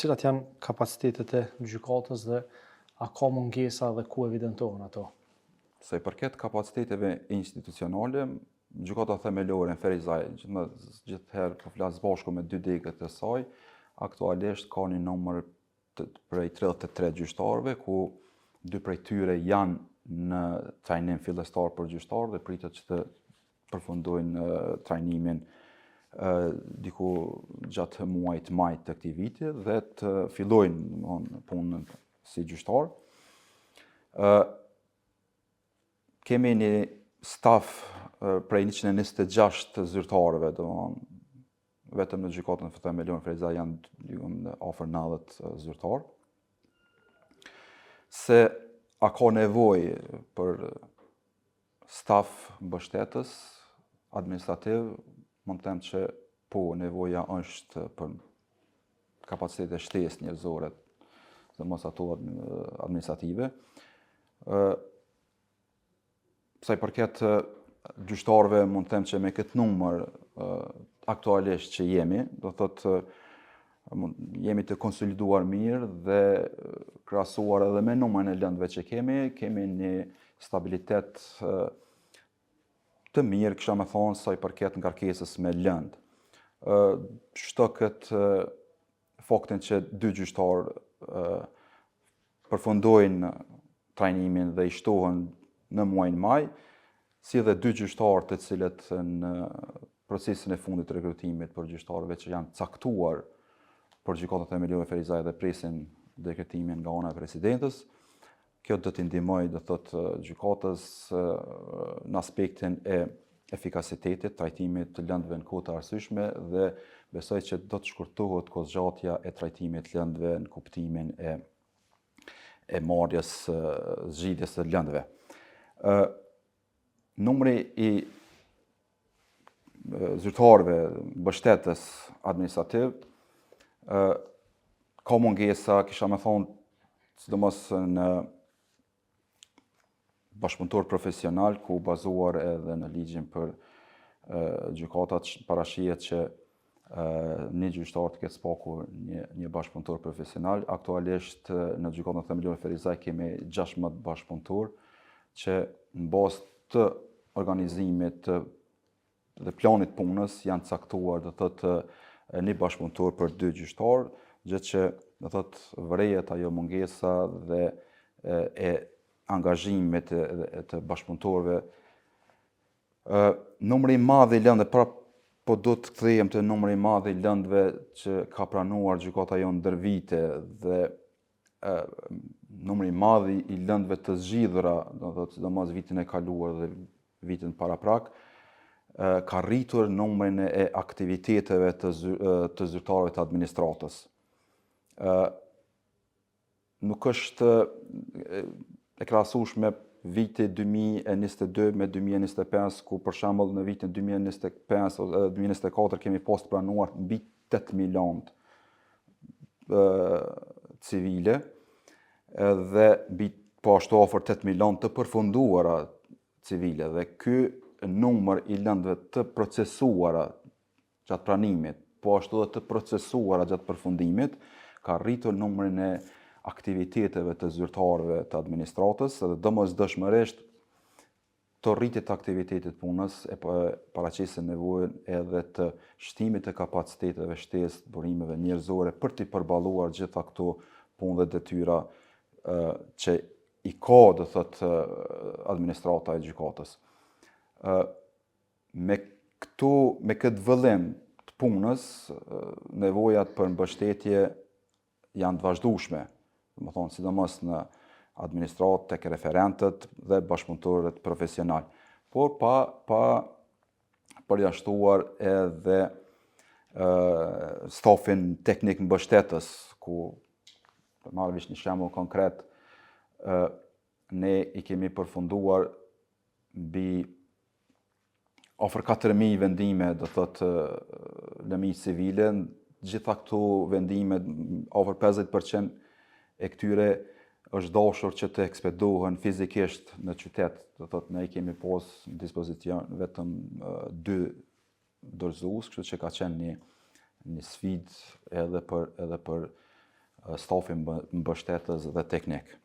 cilat janë kapacitetet e gjykatës dhe a ka mungesa dhe ku evidentohen ato? Se i përket kapaciteteve institucionale, gjykata themelore në Ferizaj, gjithherë po flas bashku me dy degët e saj, aktualisht ka një numër prej 33 gjyqtarëve, ku 2 prej tyre janë në trajnim fillestar për gjyqtarë dhe pritet që të përfundojnë trajnimin diku gjatë muajit maj të këtij viti dhe të fillojnë punën si gjyqtar. Kemi një staf prej 126 zyrtarëve, vetëm në gjykatën themelore në Ferizaj janë afër 90 zyrtarë. Se a ka nevojë për staf mbështetës administrativ, mund të them që po, nevoja është për kapacitete shtesë njerëzore, sidomos ato administrative. Sa i përket gjyqtarëve, mund të them që me këtë numër aktualisht që jemi, do thotë jemi të konsoliduar mirë dhe krahasuar edhe me numrin e lëndëve që kemi një stabilitet të mirë, kisha me thonë, sa i përket ngarkesës me lëndë. Çdo këtë faktin që 2 gjyqtarë përfundojnë trajnimin dhe i shtohen në muajin maj, si edhe 2 gjyqtarë të cilët në procesin e fundit të rekrutimit për gjyqtarëve që janë caktuar për gjykatën themelore Ferizaj dhe presin dekretimin nga ana e presidentës. Kjo do t'i ndihmojë, do thotë, gjykatës në aspektin e efikasitetit, trajtimit të lëndëve në kohë të arsyeshme dhe besoj që do të shkurtohet kohëzgjatja e trajtimit të lëndëve në kuptimin e marrjes zgjidhjes së lëndëve. Numri i zyrtarëve mbështetës administrativ ka mungesa, kisha me thonë, sidomos në bashkëpunëtor profesional, ku bazuar edhe në ligjin për gjykatat, parashihet që një gjyqtar të ketë spaku një bashkëpunëtor profesional. Aktualisht në gjykatën themelore Ferizaj kemi 16 bashkëpunëtor që në bazë të organizimit dhe planit punës janë caktuar, do thotë, një bashkëpunëtor për 2 gjyqtar, gjë që do thotë vërejet ajo mungesa dhe e angazhimit të bashkëpunëtorëve. Numri i madh i lëndëve, po do të kthehem te numri i madh i lëndëve që ka pranuar gjykata jonë ndër vite dhe numri i madh i lëndëve të zgjidhura, do thotë sidomos vitin e kaluar dhe vitin paraprak, ka rritur numrin e aktiviteteve të zyrtarëve të administratës. Nuk është e krahasueshme viti 2022 me 2025, ku për shembull në vitin 2025 ose 2024 kemi pas pranuar mbi 8.000 lëndë civile dhe mbi po ashtu afër 8.000 lëndë të përfunduara civile, dhe ky numër i lëndëve të procesuara gjatë pranimit, po ashtu edhe të procesuara gjatë përfundimit, ka rritur numrin e aktiviteteve të zyrtarëve të administratës dhe domosdoshmërisht të rritjet të aktivitetit punës e paraqesin nevojën edhe të shtimit të kapaciteteve shtesë, burimeve njerëzore për të përballuar gjitha këto punë dhe detyra që i ka, do thotë, administrata e gjykatës. Me këtë vëllim të punës, nevojat për mbështetje janë të vazhdueshme, do të thonë sidomos në administratë, tek referentët dhe bashkëpunëtorët profesional, por pa përjashtuar edhe stafin teknik mbështetës, ku për marrë një shembull konkret, ne i kemi përfunduar mbi afër 4.000 vendime, do thotë lëmi civile. Gjitha këto vendime, afër 50% e këtyre është dashur që të ekspedohen fizikisht në qytet. Do thotë ne i kemi pas në dispozicion vetëm 2 dorëzues, kështu që ka qenë një sfidë edhe për stafin mbështetës dhe teknik.